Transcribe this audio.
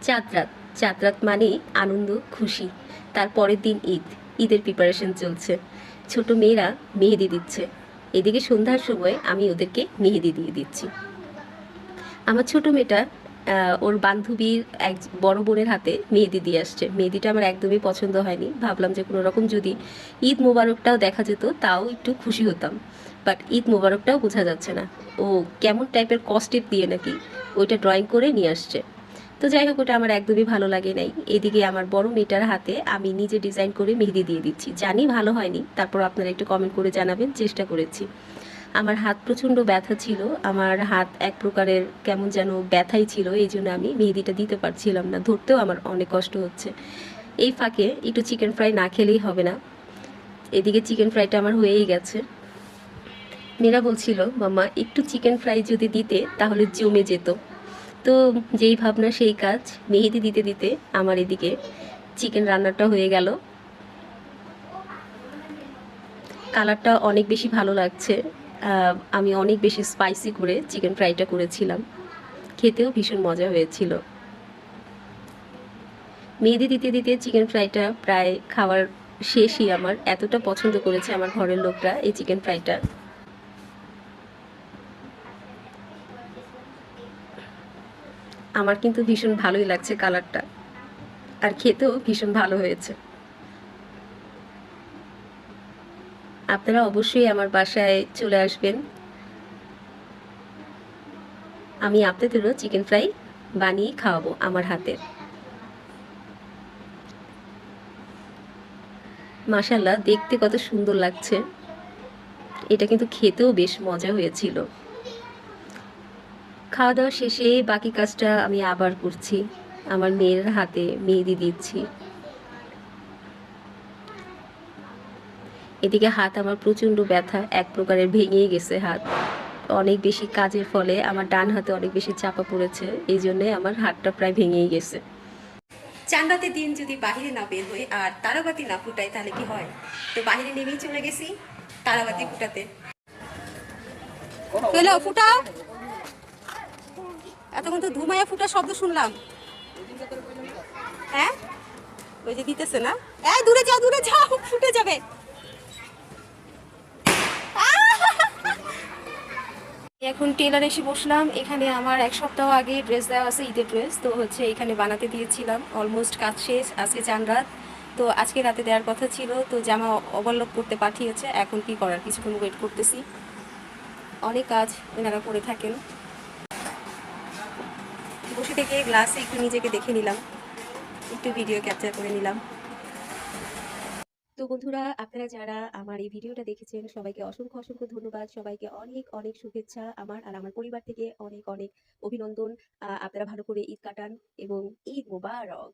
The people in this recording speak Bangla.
চাঁদ রাত। চাঁদ রাত মানেই আনন্দ, খুশি। তার পরের দিন ঈদ। ঈদের প্রিপারেশন চলছে। ছোট মেয়েরা মেহেদি দিচ্ছে। এদিকে সন্ধ্যার সময় আমি ওদেরকে মেহেদি দিয়ে দিচ্ছি। আমার ছোট মেয়েটা ওর বান্ধবীর এক বড় বোনের হাতে মেহেদি দিয়ে আসছে। মেহেদিটা আমার একদমই পছন্দ হয়নি। ভাবলাম যে কোনো রকম যদি ঈদ মোবারকটাও দেখা যেত তাও একটু খুশি হতাম। বাট ঈদ মোবারকটাও বোঝা যাচ্ছে না। ও কেমন টাইপের কস্টিপ দিয়ে নাকি ওইটা ড্রয়িং করে নিয়ে আসছে। তো যাই হোক, ওটা আমার একদমই ভালো লাগে নাই। এদিকে আমার বড় মেয়েটার হাতে আমি নিজে ডিজাইন করে মেহেদি দিয়ে দিচ্ছি। জানি ভালো হয়নি, তারপর আপনারা একটু কমেন্ট করে জানাবেন। চেষ্টা করেছি। আমার হাত প্রচণ্ড ব্যথা ছিল। আমার হাত এক প্রকারের কেমন যেন ব্যথাই ছিল, এই জন্য আমি মেহেদিটা দিতে পারছিলাম না। ধরতেও আমার অনেক কষ্ট হচ্ছে। এই ফাঁকে একটু চিকেন ফ্রাই না খেলেই হবে না। এদিকে চিকেন ফ্রাইটা আমার হয়েই গেছে। মেয়েরা বলছিল, মাম্মা একটু চিকেন ফ্রাই যদি দিতে তাহলে জমে যেত। তো যেই ভাবনা সেই কাজ। মেহেদি দিতে দিতে আমার এদিকে চিকেন রান্নাটা হয়ে গেল। কালারটা অনেক বেশি ভালো লাগছে। আমি অনেক বেশি স্পাইসি করে চিকেন ফ্রাইটা করেছিলাম। খেতেও ভীষণ মজা হয়েছিল। মেহেদি দিতে দিতে চিকেন ফ্রাইটা প্রায় খাওয়ার শেষই আমার। এতটা পছন্দ করেছে আমার ঘরের লোকরা এই চিকেন ফ্রাইটা। আমার কিন্তু ভীষণ ভালোই লাগছে কালারটা, আর খেতেও ভীষণ ভালো হয়েছে। আপনারা অবশ্যই আমার বাসায় চলে আসবেন। আমি আপনাদেরও চিকেন ফ্রাই বানিয়ে খাওয়াবো আমার হাতের। মাশাআল্লাহ, দেখতে কত সুন্দর লাগছে। এটা কিন্তু খেতেও বেশ মজা হয়েছিল। খাওয়া দাওয়া শেষে বাকি কাজটা আমি আবার করছি। আমার মেয়ের হাতে মেহেদি দিচ্ছি। এদিকে হাত আমার প্রচণ্ড ব্যথা, এক প্রকারের ভেঙেই গেছে হাত। অনেক বেশি কাজের ফলে আমার ডান হাতে অনেক বেশি চাপা পড়েছে, এই জন্যে আমার হাতটা প্রায় ভেঙেই গেছে। চাঁদ রাতের দিন যদি বাহিরে না বের হই আর তারাবাতি না ফুটাই তাহলে কি হয়? তো বাহিরে নেমেই চলে গেছি তারাবাতি ফুটাতে। ফুটাও। এতক্ষণ তো ধুমাইয়া ফুটা শব্দ শুনলাম। হ্যাঁ, ওই যে দিতেছে না। দূরে যাও, দূরে যাও, ফুটে যাবে। এখন টেলার এসে বসলাম। এখানে আমার এক সপ্তাহ আগে ড্রেস দেওয়া আছে, ঈদের ড্রেস। তো হচ্ছে এখানে বানাতে দিয়েছিলাম। অলমোস্ট কাজ শেষ। আজকে চান রাত। তো আজকে রাতে দেওয়ার কথা ছিল, তো জামা ওভারলক করতে পাঠিয়েছে। এখন কি করার, কিছুক্ষণ ওয়েট করতেছি। অনেক কাজ এনারা করে থাকেন। বসে থেকে গ্লাসে একটু নিজেকে দেখে নিলাম, একটু ভিডিও ক্যাপচার করে নিলাম। তো বন্ধুরা, আপনারা যারা আমার এই ভিডিওটা দেখেছেন সবাইকে অসংখ্য অসংখ্য ধন্যবাদ। সবাইকে অনেক অনেক শুভেচ্ছা আমার আর আমার পরিবার থেকে অনেক অনেক অভিনন্দন। আপনারা ভালো করে ঈদ কাটান এবং ঈদ মোবারক।